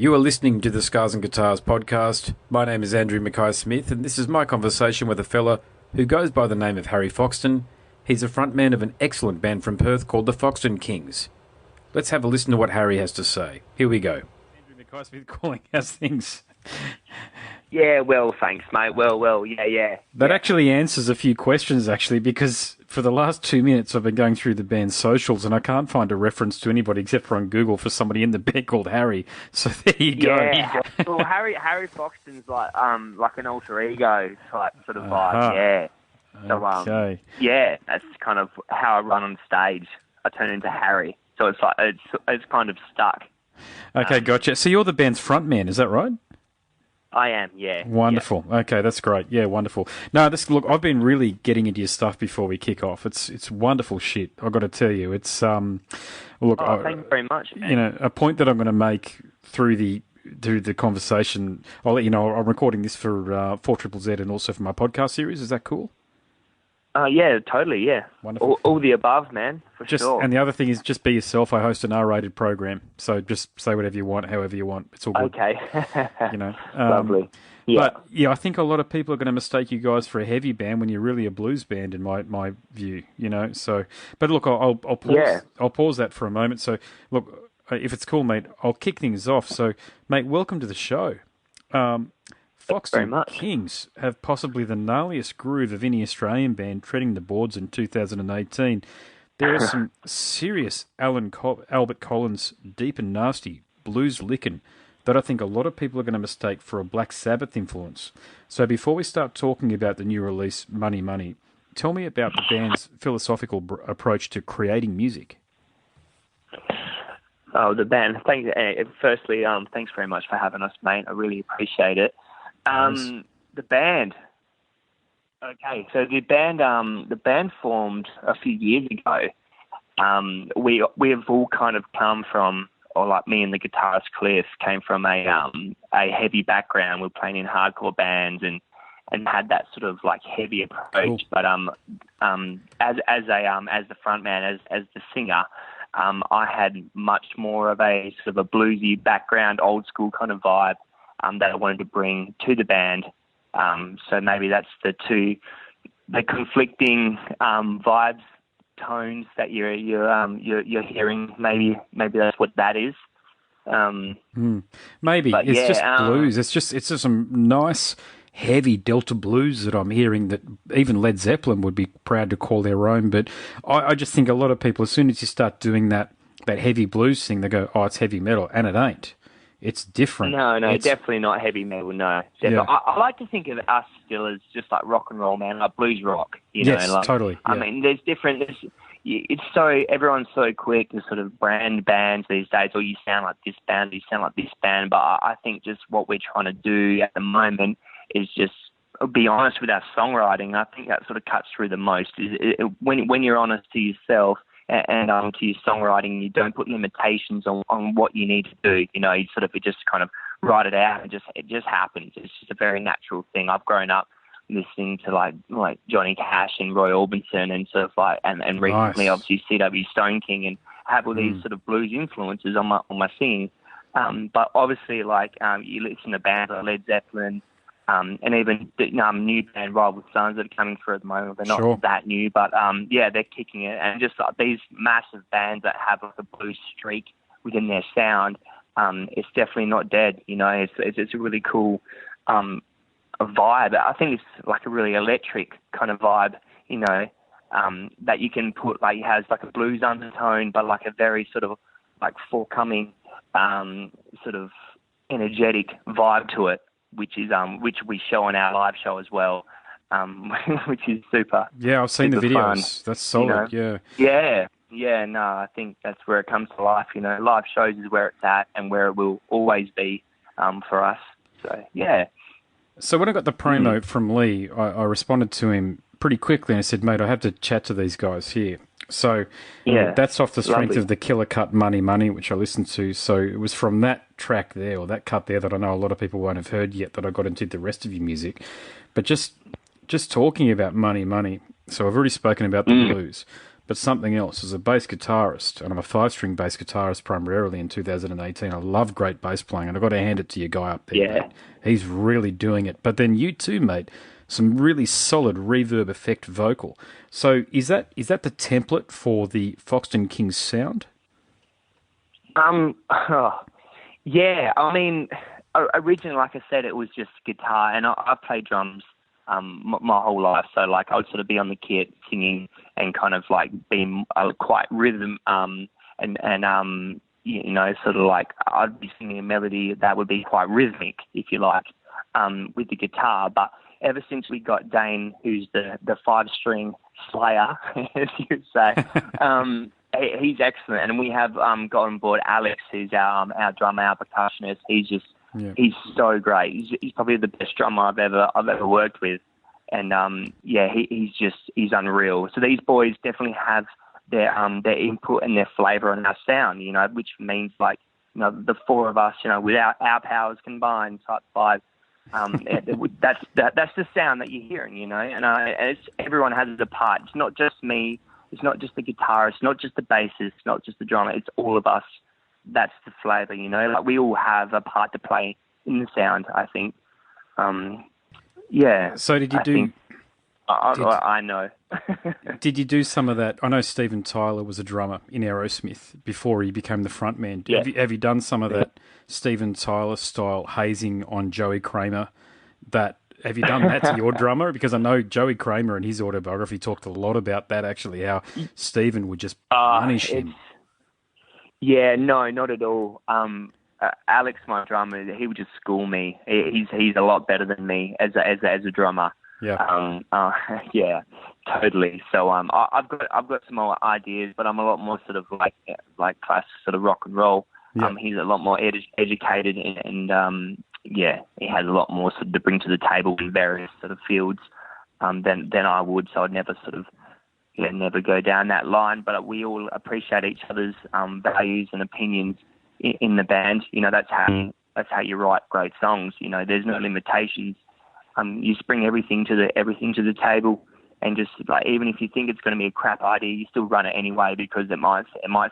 You are listening to the Scars and Guitars podcast. My name is Andrew Mackay-Smith, and this is my conversation with a fella who goes by the name of Harry Foxton. He's a frontman of an excellent band from Perth called the Foxton Kings. Let's have a listen to what Harry has to say. Here we go. Andrew Mackay-Smith calling. How's things? Yeah, well, thanks, mate. Well, yeah. That actually answers a few questions, actually, because for the last 2 minutes I've been going through the band's socials and I can't find a reference to anybody except for on Google for somebody in the band called Harry. So there you go. Yeah, well, Harry Foxton's like an alter ego type sort of vibe, yeah. So, okay. Yeah, that's kind of how I run on stage. I turn into Harry. So it's like it's kind of stuck. Okay, gotcha. So you're the band's frontman, is that right? I am, yeah. Wonderful. Yeah. Okay, that's great. Yeah, wonderful. No, look, I've been really getting into your stuff before we kick off. It's wonderful shit. I've got to tell you, it's look. Thank you very much. Man. You know, a point that I'm going to make through the conversation. I'll let you know. I'm recording this for 4ZZZ and also for my podcast series. Is that cool? Yeah, totally, yeah. Wonderful. All the above, man, for sure. And the other thing is just be yourself. I host an R-rated program, so just say whatever you want, however you want. It's all good. Okay. You know. Lovely. Yeah. But, yeah, I think a lot of people are going to mistake you guys for a heavy band when you're really a blues band, in my view, you know. So, but look, I'll pause. Yeah. I'll pause that for a moment. So, look, if it's cool, mate, I'll kick things off. So, mate, welcome to the show. Foxton Kings have possibly the gnarliest groove of any Australian band treading the boards in 2018. There is some serious Albert Collins deep and nasty blues licking that I think a lot of people are going to mistake for a Black Sabbath influence. So before we start talking about the new release, Money Money, tell me about the band's philosophical approach to creating music. Oh, the band. Firstly, thanks very much for having us, mate. I really appreciate it. The band. Okay, so the band formed a few years ago. We have all kind of come from, or like me and the guitarist Cliff came from a heavy background. We're playing in hardcore bands and had that sort of like heavy approach. Cool. But as the frontman, as the singer, I had much more of a sort of a bluesy background, old school kind of vibe. That I wanted to bring to the band. So maybe that's the conflicting vibes, tones that you're hearing. Maybe that's what that is. Maybe it's just blues. It's just some nice heavy Delta blues that I'm hearing that even Led Zeppelin would be proud to call their own. But I just think a lot of people, as soon as you start doing that heavy blues thing, they go, "Oh, it's heavy metal," and it ain't. It's different. No, definitely not heavy metal, no. Yeah. I like to think of us still as just like rock and roll, man, like blues rock. Yes, like, totally. Yeah. I mean, everyone's so quick to sort of brand bands these days, or you sound like this band, you sound like this band, but I think just what we're trying to do at the moment is just be honest with our songwriting. I think that sort of cuts through the most. When you're honest to yourself, and to your songwriting, you don't put limitations on what you need to do. You know, you just kind of write it out, and it just happens. It's just a very natural thing. I've grown up listening to like Johnny Cash and Roy Orbison and sort of like, and recently obviously C.W. Stone King, and have all these sort of blues influences on my singing. But obviously, you listen to bands like Led Zeppelin. And even new band Rival Sons that are coming through at the moment. They're not that new, but they're kicking it. And just like these massive bands that have like a blues streak within their sound, it's definitely not dead. You know, it's a really cool a vibe. I think it's like a really electric kind of vibe. You know, that you can put it has like a blues undertone, but like a very sort of like forthcoming, sort of energetic vibe to it. Which we show on our live show as well, which is super. Yeah, I've seen the videos. Fun, that's solid. You know? Yeah. No, I think that's where it comes to life. You know, live shows is where it's at and where it will always be for us. So yeah. So when I got the promo from Lee, I responded to him pretty quickly and I said, "Mate, I have to chat to these guys here." So that's off the strength of the killer cut Money Money, which I listened to. So it was from that track there, or that cut there, that I know a lot of people won't have heard yet, that I got into the rest of your music. But just talking about Money Money, so I've already spoken about the blues, but something else. As a bass guitarist, and I'm a five-string bass guitarist primarily in 2018, I love great bass playing, and I've got to hand it to your guy up there, Yeah. mate. He's really doing it. But then you too, mate, some really solid reverb effect vocal. So is that the template for the Foxton Kings sound? Yeah, I mean, originally, like I said, it was just guitar, and I played drums my whole life. So, like, I would sort of be on the kit singing and kind of like being quite rhythm, sort of like I'd be singing a melody that would be quite rhythmic, if you like, with the guitar. But ever since we got Dane, who's the five-string slayer, as you say, he's excellent, and we have got on board Alex, who's our drummer, our percussionist. He's so great. He's probably the best drummer I've ever worked with, and he's unreal. So these boys definitely have their input and their flavour on our sound, which means like the four of us, with our powers combined, type five. That's the sound that you're hearing, and everyone has a part. It's not just me. It's not just the guitarist, not just the bassist, it's not just the drummer. It's all of us. That's the flavour, Like we all have a part to play in the sound, I think. So did you do? I know. Did you do some of that? I know Steven Tyler was a drummer in Aerosmith before he became the frontman. Yeah. Have you done some of that Steven Tyler style hazing on Joey Kramer? Have you done that to your drummer? Because I know Joey Kramer in his autobiography talked a lot about that, actually, how Steven would just punish him. Yeah, no, not at all. Alex, my drummer, he would just school me. He's a lot better than me as a drummer. Yeah. Yeah, totally. So I've got some more ideas, but I'm a lot more sort of like classic sort of rock and roll. Yeah. He's a lot more educated and he has a lot more sort of to bring to the table in various sort of fields than I would. So I'd never sort of never go down that line. But we all appreciate each other's values and opinions in the band. That's how you write great songs. There's no limitations. You just bring everything to the table, and just like even if you think it's going to be a crap idea, you still run it anyway because it might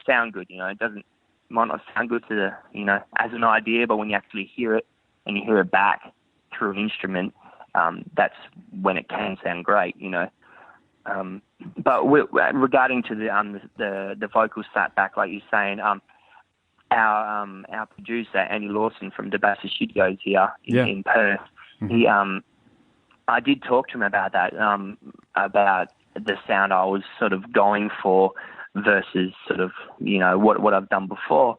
sound good. It might not sound good to the as an idea, but when you actually hear it and you hear it back through an instrument, that's when it can sound great. But regarding to the vocal sat back, like you're saying, our producer Andy Lawson from Debassa Studios here in Perth, Mm-hmm. I did talk to him about that, about the sound I was sort of going for versus sort of what I've done before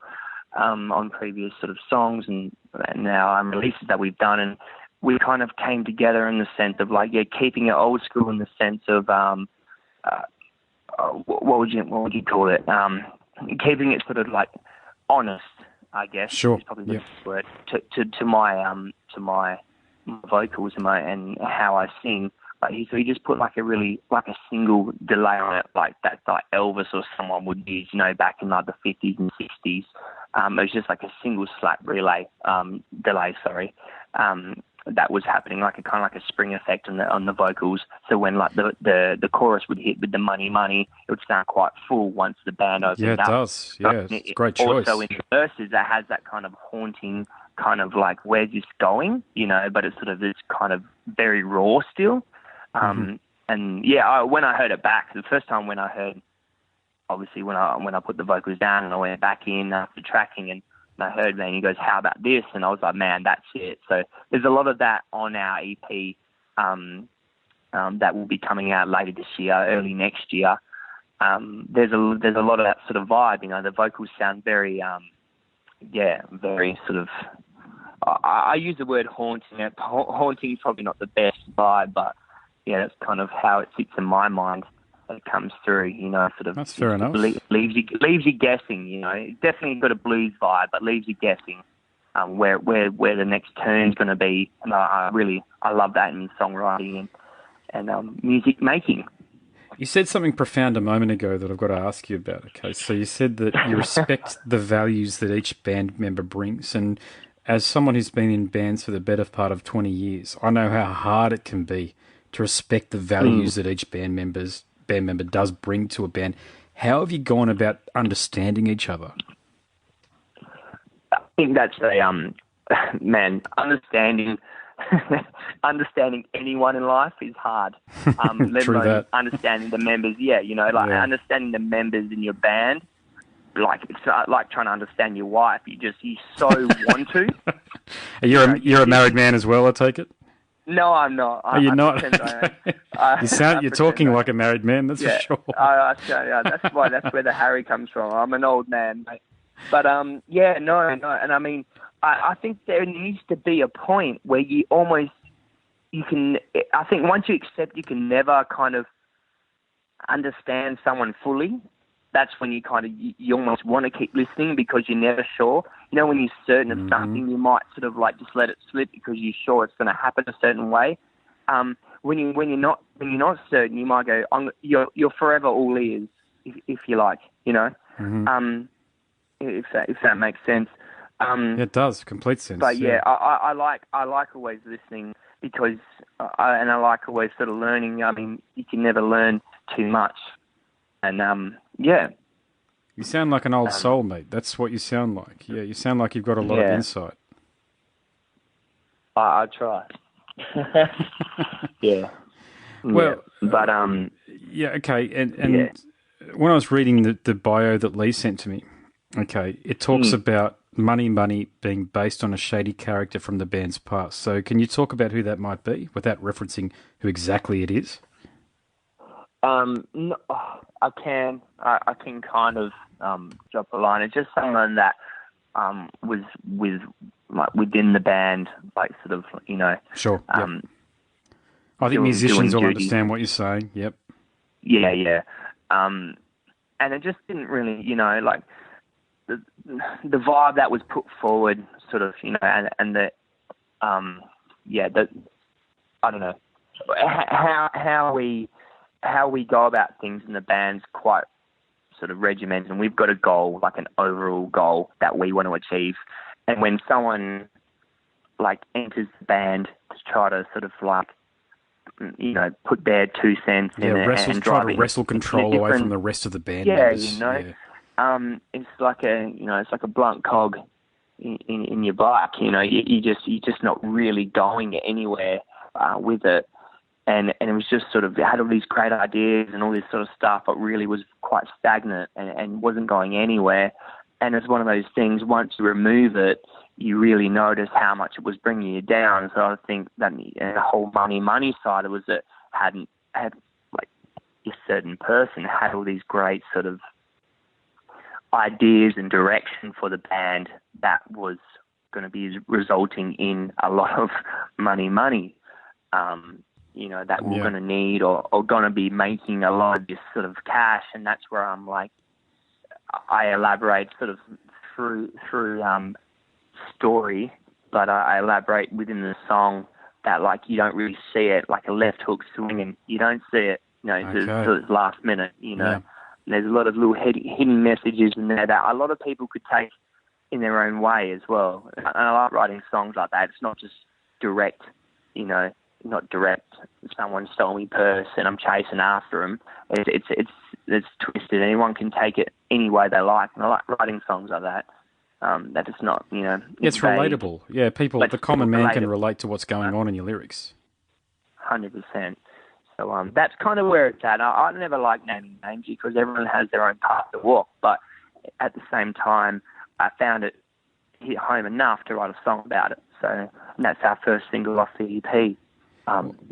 on previous sort of songs and now releases that we've done, and we kind of came together in the sense of keeping it old school in the sense of what would you call it? Keeping it sort of like honest, I guess. Sure. Is probably the best word to my vocals and how I sing. So he just put like a single delay on it, like that like Elvis or someone would use, back in like the 50s and 60s. It was just like a single slap delay, that was happening, like a kind of like a spring effect on the vocals. So when like the chorus would hit with the money, it would sound quite full once the band opened up. Yeah, it does. Yeah, it's a great choice. Also in the verses, it has that kind of haunting kind of like, where's this going? But it's kind of very raw still. And when I heard it back, the first time when I heard, obviously when I put the vocals down and I went back in after tracking and I heard, man, he goes, how about this? And I was like, man, that's it. So there's a lot of that on our EP that will be coming out later this year, early next year. There's a lot of that sort of vibe. The vocals sound very, very sort of. I use the word haunting. Haunting is probably not the best vibe, but yeah, that's kind of how it sits in my mind. It comes through, sort of. That's fair enough. Leaves you guessing, It's definitely got a blues vibe, but leaves you guessing where the next turn's going to be. And I love that in songwriting and music making. You said something profound a moment ago that I've got to ask you about. Okay, so you said that you respect the values that each band member brings, and as someone who's been in bands for the better part of 20 years, I know how hard it can be to respect the values that each band members band member does bring to a band. How have you gone about understanding each other? I think that's man, understanding anyone in life is hard. Let True alone that. understanding the members. Understanding the members in your band. Like it's like trying to understand your wife. You so want to. You're a married man as well, I take it? No, I'm not. You're not? You're pretend talking like a married man, that's for sure. That's where the Harry comes from. I'm an old man, mate. But no. And I mean, I think there needs to be a point where you can, I think once you accept you can never kind of understand someone fully, that's when you kind of, you almost want to keep listening because you're never sure. You know, when you're certain of something, you might sort of like just let it slip because you're sure it's going to happen a certain way. When you're not certain, you might go, you're forever all ears, if you like, you know. If that makes sense. It does, complete sense. But I like always listening because I like always sort of learning. I mean, you can never learn too much, and You sound like an old soul, mate. That's what you sound like. Yeah, you sound like you've got a lot of insight. I try. Yeah. Well, but okay. And when I was reading the bio that Lee sent to me, okay, it talks about Money being based on a shady character from the band's past. So can you talk about who that might be without referencing who exactly it is? No, I can kind of drop a line. It's just someone that was within the band, like sort of, you know. Sure. Yep. I think musicians will understand what you're saying. Yep. Yeah. And it just didn't really, you know, like the vibe that was put forward, sort of, you know, and the I don't know how we go about things in the band's quite sort of regimented, and we've got a goal, like an overall goal that we want to achieve. And when someone like enters the band to try to sort of like, you know, put their 2 cents in it and try to wrestle control away from the rest of the band members. You know, it's like a blunt cog in your bike. You know, you're just not really going anywhere with it. And it was just sort of, it had all these great ideas and all this sort of stuff, but really was quite stagnant and wasn't going anywhere. And it's one of those things, once you remove it, you really notice how much it was bringing you down. So I think that the whole money side of it was that had like a certain person had all these great sort of ideas and direction for the band that was going to be resulting in a lot of money. You know, that we're going to need or going to be making a lot of this sort of cash. And that's where I'm like, I elaborate sort of through story, but I elaborate within the song that, like, you don't really see it, like a left hook swinging. You don't see it, you know, until it's last minute, you know. Yeah. There's a lot of little hidden messages in there that a lot of people could take in their own way as well. And I like writing songs like that. It's not just direct, you know, not direct. Someone stole me purse and I'm chasing after them. It's twisted. Anyone can take it any way they like. And I like writing songs like that. That is not, you know. It's relatable. Yeah, the common man can relate to what's going on in your lyrics. 100%. So that's kind of where it's at. I never like naming names because everyone has their own path to walk. But at the same time, I found it hit home enough to write a song about it. So and that's our first single off the EP.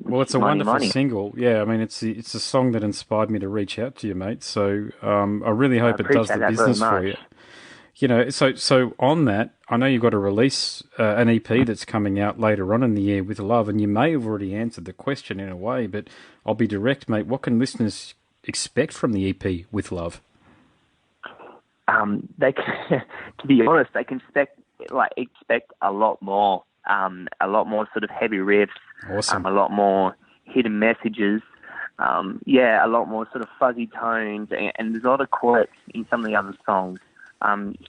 Well, it's a wonderful single. Yeah, I mean, it's a song that inspired me to reach out to you, mate. So I really hope it does the business for you. You know, so on that, I know you've got to release an EP that's coming out later on in the year with Love, and you may have already answered the question in a way, but I'll be direct, mate. What can listeners expect from the EP with Love? They can, to be honest, they can expect a lot more sort of heavy riffs. Awesome. A lot more hidden messages. A lot more sort of fuzzy tones, and there's a lot of quirks in some of the other songs.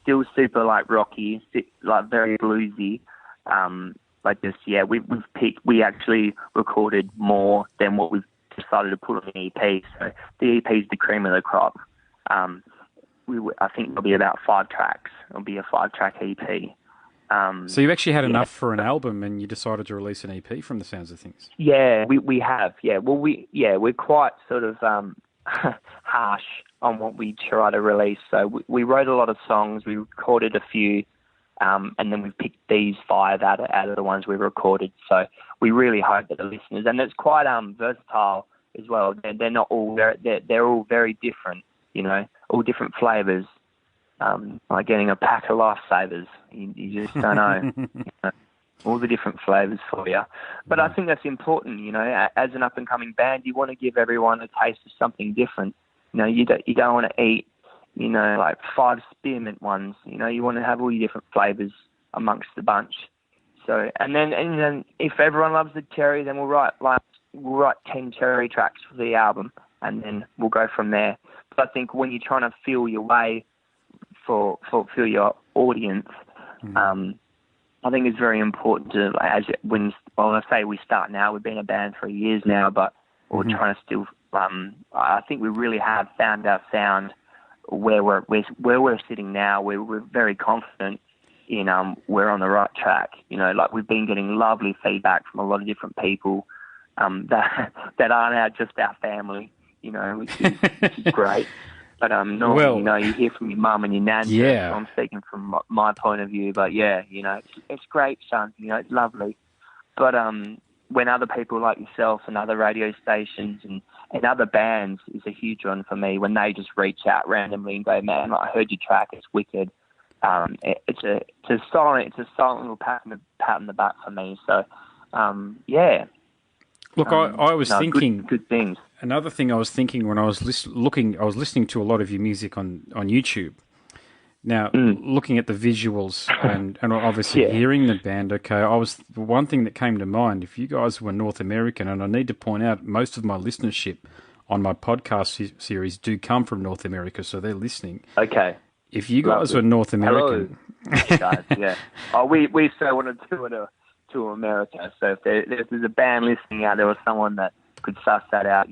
Still super like rocky, like very bluesy. But just we actually recorded more than what we've decided to put on an EP. So the EP is the cream of the crop. I think there'll be about 5 tracks. It'll be a 5-track EP. So you actually had enough for an album, and you decided to release an EP from the sounds of things. Yeah, we have. Yeah, well, we're quite sort of harsh on what we try to release. So we wrote a lot of songs. We recorded a few, and then we picked these 5 out of the ones we recorded. So we really hope that the listeners, and it's quite versatile as well. They're not all they're all very different. You know, all different flavours. Like getting a pack of lifesavers. You just don't know. You know, all the different flavours for you. But I think that's important, you know, as an up-and-coming band, you want to give everyone a taste of something different. You know, you don't want to eat, you know, like 5 spearmint ones. You know, you want to have all your different flavours amongst the bunch. So, and then if everyone loves the cherry, then we'll write 10 cherry tracks for the album, and then we'll go from there. But I think when you're trying to feel your way for your audience, I think it's very important to, I say we start now, we've been a band for years now, but we're trying to still, I think we really have found our sound where we're sitting now. We're very confident in we're on the right track. You know, like we've been getting lovely feedback from a lot of different people that aren't just our family, you know, which is great. But normally, you know, you hear from your mum and your nan. Yeah. So I'm speaking from my point of view. But yeah, you know, it's great, son. You know, it's lovely. But when other people like yourself and other radio stations and other bands is a huge one for me. When they just reach out randomly and go, "Man, I heard your track. It's wicked." It's a silent little pat on the back for me. So yeah. Look, I was thinking good things. Another thing I was thinking when I was listening to a lot of your music on YouTube. Now, looking at the visuals and obviously hearing the band, the one thing that came to mind, if you guys were North American, and I need to point out, most of my listenership on my podcast series do come from North America, so they're listening. Okay. If you guys were North American... Hello, guys, yeah. Oh, we so want to tour to America, so if there's a band listening out there or someone that could suss that out,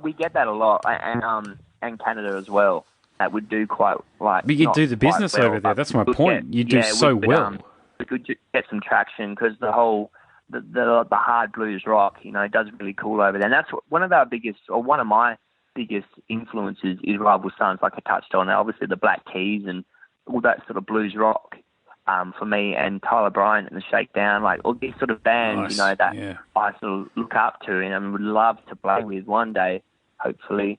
we get that a lot, and Canada as well. That would do quite like. But you do the business over there. That's my point. You do so well. We could get some traction because the hard blues rock, you know, does really cool over there. And that's one of my biggest influences is Rival Sons, like I touched on. Obviously, the Black Keys and all that sort of blues rock. For me, and Tyler Bryant and the Shakedown, like all these sort of bands, you know, that I sort of look up to and would love to play with one day, hopefully,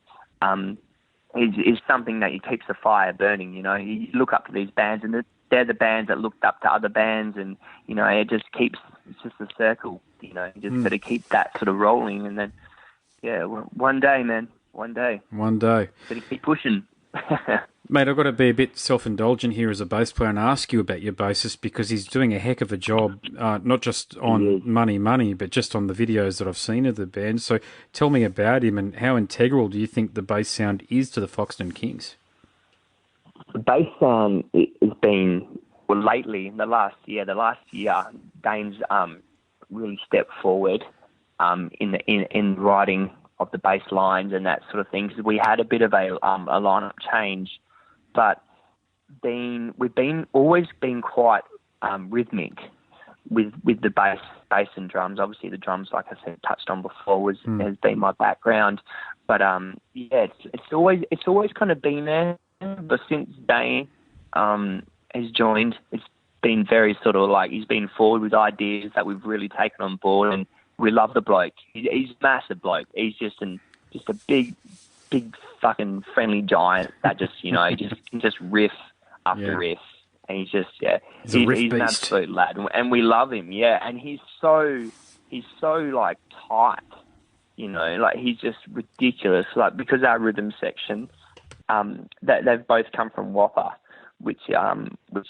is something that keeps the fire burning. You know, you look up to these bands, and they're the bands that looked up to other bands, and you know, it's just a circle. You know, you just got to keep that sort of rolling, and then one day, man, one day, got to keep pushing. Mate, I've got to be a bit self-indulgent here as a bass player and ask you about your bassist because he's doing a heck of a job, not just on Money, but just on the videos that I've seen of the band. So tell me about him and how integral do you think the bass sound is to the Foxton Kings? The bass sound has been, well, lately, in the last year, Dane's really stepped forward in writing of the bass lines and that sort of thing. Because we had a bit of a lineup change. But we've always been quite rhythmic with the bass and drums. Obviously, the drums, like I said, touched on before, has been my background. But it's always kind of been there. But since Dane has joined, it's been very sort of like he's been forward with ideas that we've really taken on board, and we love the bloke. He's a massive bloke. He's just a big fucking friendly giant that just, you know, he can just riff after riff, and he's just he's an absolute lad, and we love him, and he's so like tight, you know, like he's just ridiculous, like because our rhythm section, that they've both come from WAPA, which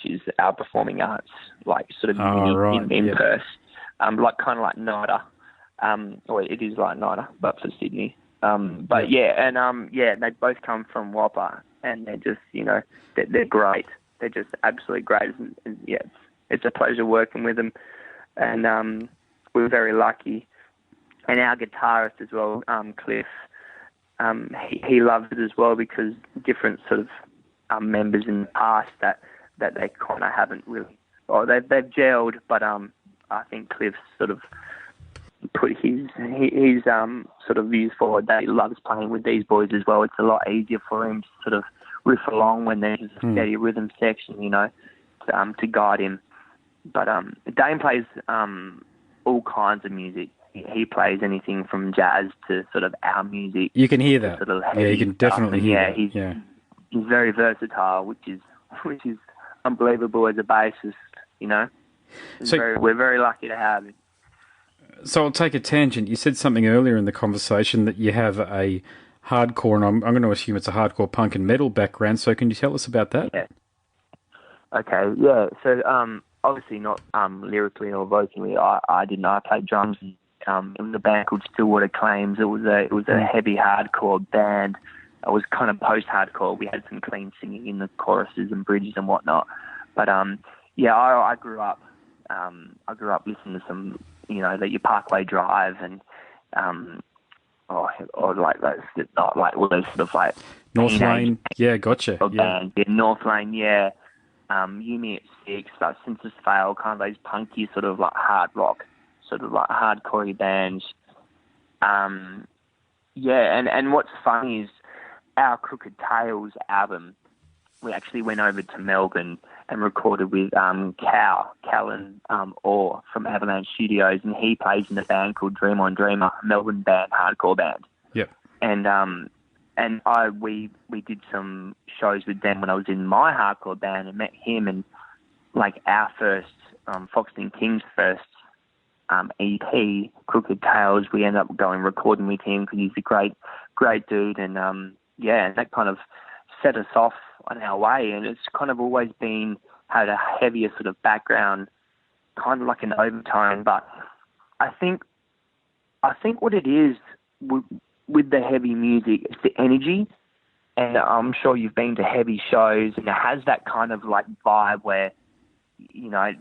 is our performing arts, like sort of in Perth, like kind of like NIDA, or it is like NIDA, but for Sydney. They both come from WAPA, and they're just, you know, they're great. They're just absolutely great. And it's a pleasure working with them, and we're very lucky and our guitarist as well, Cliff. He loves it as well because different sort of members in the past that they kind of haven't really, or they've gelled, but I think Cliff's sort of put his sort of views forward that he loves playing with these boys as well. It's a lot easier for him to sort of riff along when there's a steady rhythm section, you know, to guide him. But Dane plays all kinds of music. He plays anything from jazz to sort of our music. You can hear that. Sort of yeah, you can definitely hear that. He's very versatile, which is unbelievable as a bassist, you know. We're very lucky to have him. So I'll take a tangent. You said something earlier in the conversation that you have a hardcore, and I'm going to assume it's a hardcore punk and metal background. So can you tell us about that? Yeah. Okay. Yeah. So obviously not lyrically or vocally. I didn't. I played drums. It was a band called Stillwater Claims. It was a heavy hardcore band. It was kind of post-hardcore. We had some clean singing in the choruses and bridges and whatnot. But I grew up. I grew up listening to some, you know, your Parkway Drive and or like those, not like all those sort of like North Lane. Yeah, gotcha. Yeah. North Lane. Yeah. Yumi at Six, like Census Fail, kind of those punky sort of like hard rock, sort of like hardcore bands. And what's funny is our Crooked Tales album, we actually went over to Melbourne and recorded with Callan Orr from Avalanche Studios, and he plays in a band called Dream on Dreamer, a Melbourne band, hardcore band. Yep. And we did some shows with them when I was in my hardcore band and met him, and like our first Foxton Kings first EP, Crooked Tales, we ended up going recording with him because he's a great dude, and and that kind of set us off on our way, and it's kind of always had a heavier sort of background, kind of like an overtone. But I think what it is with the heavy music, it's the energy, and I'm sure you've been to heavy shows, and it has that kind of like vibe where, you know,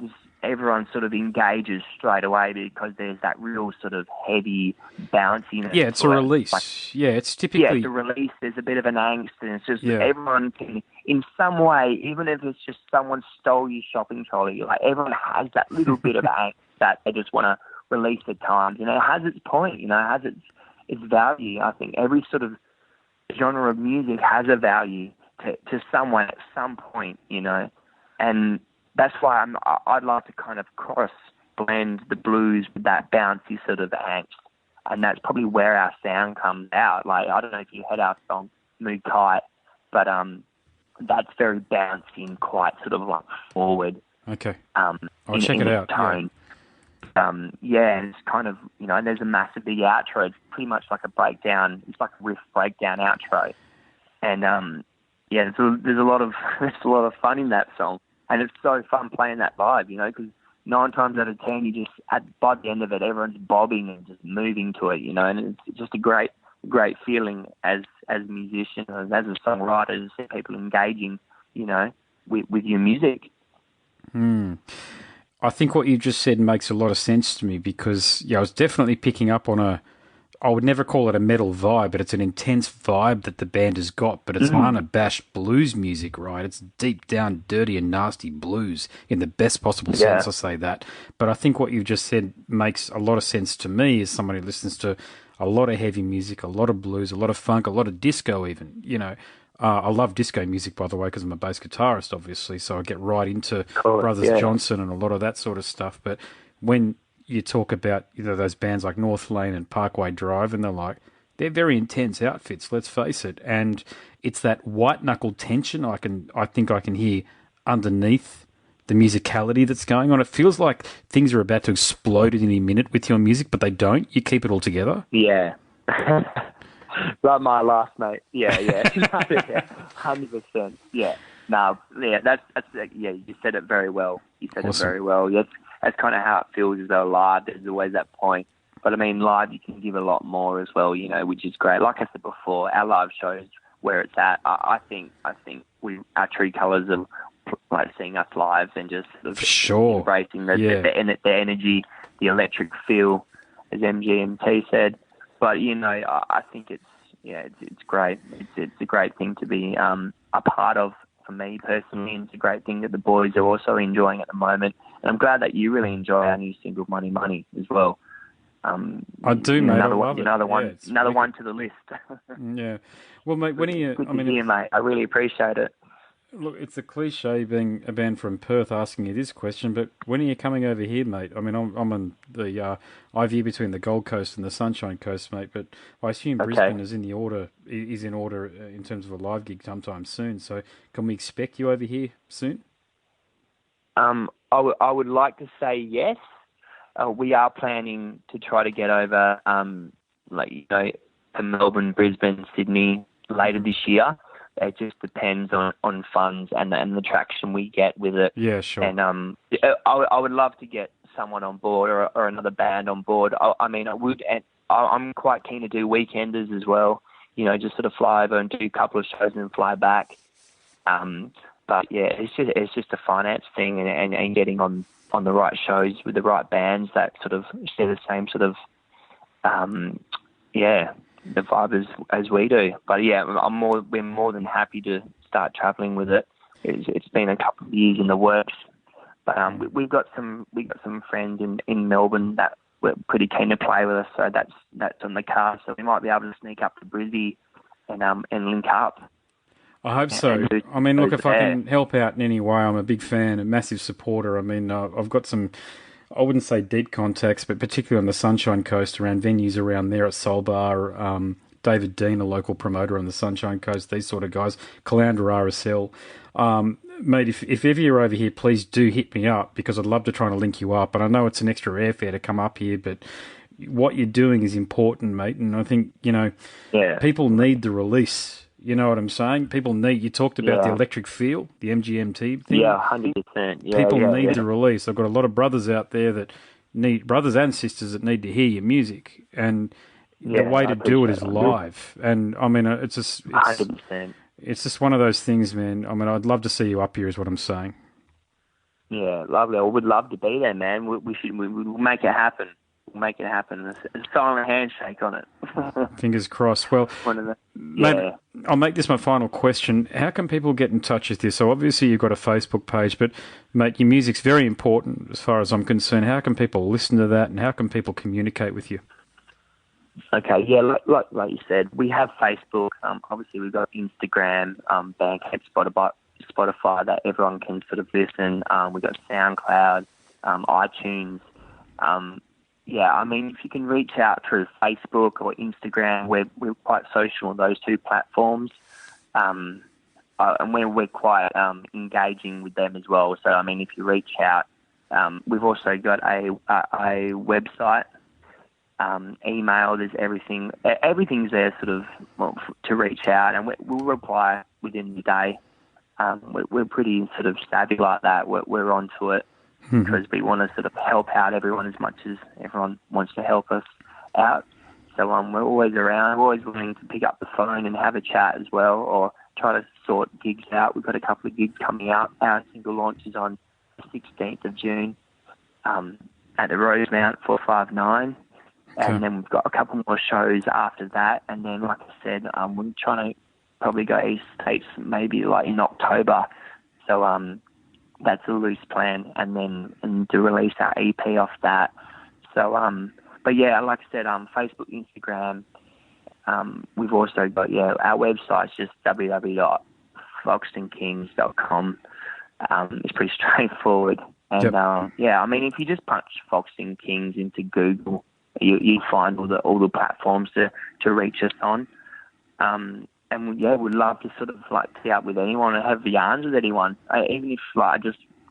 everyone sort of engages straight away because there's that real sort of heavy bounciness. Yeah, it's a release. It's typically... Yeah, it's a release. There's a bit of an angst, and it's just everyone can, in some way, even if it's just someone stole your shopping trolley, like everyone has that little bit of angst that they just want to release at times. You know, it has its point, you know, it has its value. I think every sort of genre of music has a value to someone at some point, you know, and that's why I'd like to kind of cross-blend the blues with that bouncy sort of angst, and that's probably where our sound comes out. Like, I don't know if you heard our song, Mood Kite, but that's very bouncy and quite sort of like forward. Okay. I'll check it out. Tone. And it's kind of, you know, and there's a massive big outro. It's pretty much like a breakdown. It's like a riff breakdown outro. And, there's a lot of fun in that song. And it's so fun playing that vibe, you know, because 9 times out of 10, by the end of it, everyone's bobbing and just moving to it, you know, and it's just a great feeling as a musician, as a songwriter, to see people engaging, you know, with your music. I think what you just said makes a lot of sense to me because, I was definitely picking up on I would never call it a metal vibe, but it's an intense vibe that the band has got, but it's unabashed blues music, right? It's deep down, dirty and nasty blues in the best possible sense, I say that. But I think what you've just said makes a lot of sense to me as someone who listens to a lot of heavy music, a lot of blues, a lot of funk, a lot of disco even, you know. I love disco music, by the way, because I'm a bass guitarist, obviously, so I get right into Brothers Johnson and a lot of that sort of stuff. But when you talk about, you know, those bands like North Lane and Parkway Drive, and they're very intense outfits, let's face it. And it's that white-knuckle tension I think I can hear underneath the musicality that's going on. It feels like things are about to explode in any minute with your music, but they don't. You keep it all together. Yeah. Like my last mate. Yeah. 100%. Yeah. No, that's you said it very well. You said Awesome. It very well. That's kind of how it feels as though live. There's always that point. But I mean, live you can give a lot more as well, you know, which is great. Like I said before, our live shows where it's at. I think our true colours of like seeing us live and just sort of sure. embracing the energy, the electric feel. as MGMT said. But I think it's great. It's a great thing to be a part of for me personally. And it's a great thing that the boys are also enjoying at the moment. And I'm glad that you really enjoy our new single, Money Money, as well. I do, mate. I love it. Another one to the list. Yeah. Well, mate, when are you? Good to hear, mate. I really appreciate it. Look, it's a cliche being a band from Perth asking you this question, but when are you coming over here, mate? I mean, I'm on the I veer between the Gold Coast and the Sunshine Coast, mate. But I assume Brisbane is in order in terms of a live gig sometime soon. So can we expect you over here soon? I would like to say yes. We are planning to try to get over, to Melbourne, Brisbane, Sydney later this year. It just depends on funds and the traction we get with it. Yeah, sure. And I would love to get someone on board or another band on board. I mean, I would, and I'm quite keen to do weekenders as well. Just sort of fly over and do a couple of shows and then fly back. But yeah, it's just a finance thing and getting on the right shows with the right bands that sort of share the same sort of the vibe as we do. But yeah, we're more than happy to start travelling with it. It's been a couple of years in the works, but we've got some friends in Melbourne that we're pretty keen to play with us. So that's on the card. So we might be able to sneak up to Brisbane and link up. I hope so. I mean, look, if I can help out in any way, I'm a big fan, a massive supporter. I mean, I've got some, I wouldn't say deep contacts, but particularly on the Sunshine Coast, around venues around there at Soul Bar, David Dean, a local promoter on the Sunshine Coast, these sort of guys, Caloundra RSL. Mate, if ever you're over here, please do hit me up, because I'd love to try and link you up. And I know it's an extra airfare to come up here, but what you're doing is important, mate. And I think, people need the release. You know what I'm saying? People need. You talked about the electric feel, the MGMT thing. Yeah, 100%. Yeah, people need the release. I've got a lot of brothers out there that need, brothers and sisters that need to hear your music, and the way to do it is live. And I mean, it's 100%. It's just one of those things, man. I mean, I'd love to see you up here, is what I'm saying. Yeah, lovely. I would love to be there, man. We'll make it happen. We'll make it happen. A silent handshake on it. Fingers crossed. Well, mate, I'll make this my final question. How can people get in touch with you? So obviously you've got a Facebook page, but mate, your music's very important as far as I'm concerned. How can people listen to that, and how can people communicate with you? Okay, yeah, like you said, we have Facebook. Obviously we've got Instagram, Bandcamp, Spotify that everyone can sort of listen. We've got SoundCloud, iTunes. Yeah, I mean, if you can reach out through Facebook or Instagram, we're quite social on those two platforms, and we're quite engaging with them as well. So, I mean, if you reach out, we've also got a website, email. There's everything. Everything's there, sort of, to reach out, and we'll reply within the day. We're pretty sort of savvy like that. We're onto it. Because we want to sort of help out everyone as much as everyone wants to help us out. So we're always around, we're always willing to pick up the phone and have a chat as well, or try to sort gigs out. We've got a couple of gigs coming out. Our single launch is on the 16th of June at the Rosemount 459. And then we've got a couple more shows after that. And then, like I said, we're trying to probably go East States maybe like in October. So that's a loose plan, and to release our EP off that. So, but yeah, like I said, Facebook, Instagram. We've also got, our website's just www.foxtonkings.com. It's pretty straightforward. And, I mean, if you just punch Foxton Kings into Google, you find all the platforms to reach us on. And we'd love to sort of like tee up with anyone and have yarns with anyone. Even if I'd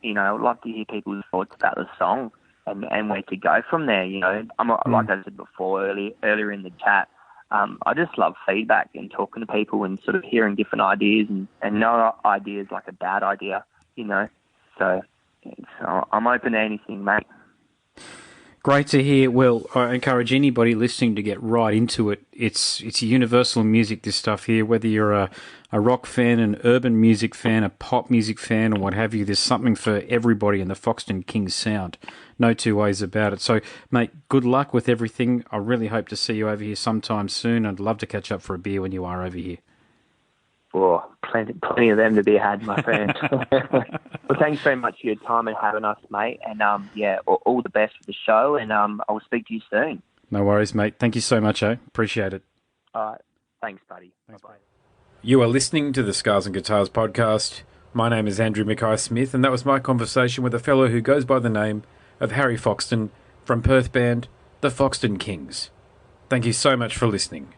love to hear people's thoughts about the song and where to go from there. Like I said before earlier in the chat, I just love feedback and talking to people and sort of hearing different ideas and no idea is like a bad idea, So I'm open to anything, mate. Great to hear. Well, I encourage anybody listening to get right into it. It's universal music, this stuff here, whether you're a a rock fan, an urban music fan, a pop music fan, or what have you. There's something for everybody in the Foxton Kings sound. No two ways about it. So, mate, good luck with everything. I really hope to see you over here sometime soon. I'd love to catch up for a beer when you are over here. Oh, plenty of them to be had, my friend. Well, thanks very much for your time and having us, mate. And, all the best for the show, and I'll speak to you soon. No worries, mate. Thank you so much, Appreciate it. All right. Thanks, buddy. Thanks, Bye-bye. You are listening to the Scars and Guitars podcast. My name is Andrew Mackay-Smith, and that was my conversation with a fellow who goes by the name of Harry Foxton from Perth band, the Foxton Kings. Thank you so much for listening.